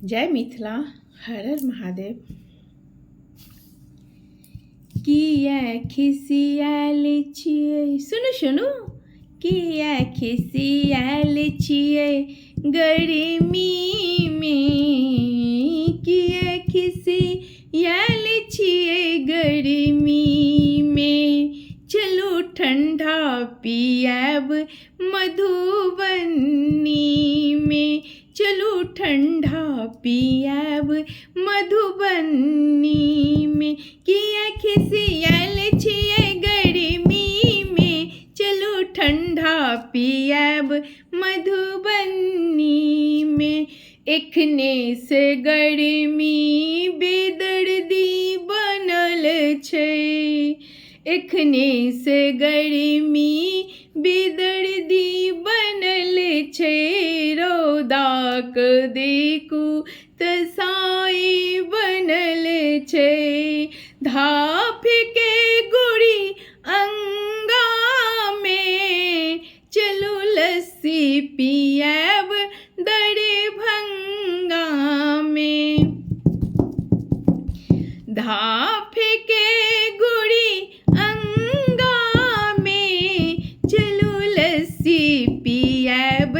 जय मिथिला। हर हर महादेव। किया खिसियाल छियै, सुनु सुनु, किया खिसियाल छियै गर्मी में, किया खिसियाल छियै गर्मी में, चलू ठंडा पियाब मधुबनी में, चलू ठंडा पियाब मधुबनी में, किया खिसियाल छियै गर्मी में, चलू ठंडा पियाब मधुबनी में। एखने से गर्मी बेदर्दी बनल छै, एखने से गर्मी बेदर्दी बनल छै, रौदाक देखू तसाई बनल छै, धाप के गोरी अंगा में, चलू लस्सी पियाब दरभंगा में, धाप के गोरी अंगा में, चलू लस्सी पियाब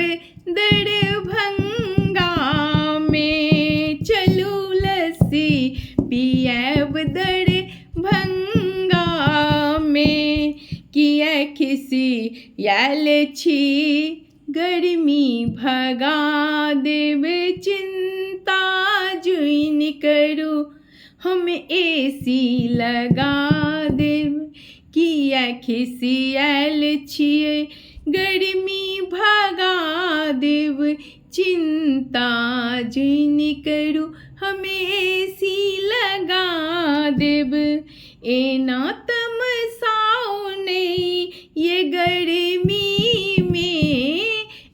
दरभंगा में, चलू लस्सी पियाब दरभंगा में। किया खिसियाल छी गर्मी भगा देब, चिंता जुइन करू हम एसी लगा देब, किया खिसियाल छियै गर्मी भगा देब, चिंता जुइन करू हम एसी लगा देब। एना तमसाओ नहीं ये गर्मी में,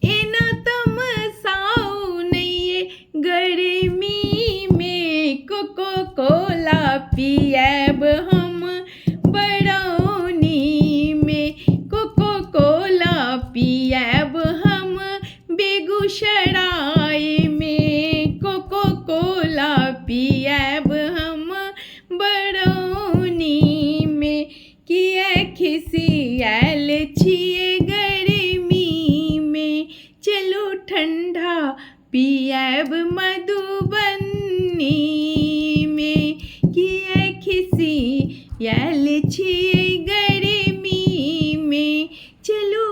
एना तमसाओ नहीं ये गर्मी में, कोको कोला पियाब हम बरौनी में, कोको कोला पियाब हम बेगूसराय में, कोको कोला पियाब हम बरौनी में। किया खिसियाल छियै गर्मी में, चलू ठंडा पियाब मधुबनी में, किया खिसियाल छियै गर्मी में, चलू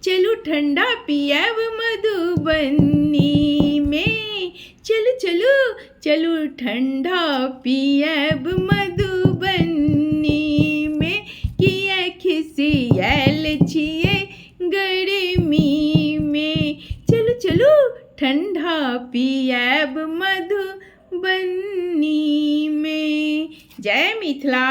चलू ठंडा पियाब मधुबनी में, चलू चलू चलू ठंडा पियाब मधुबनी में, किया खिसियाल छियै गर्मी में, चलू चलू ठंडा पियाब मधुबनी में। जय मिथिला।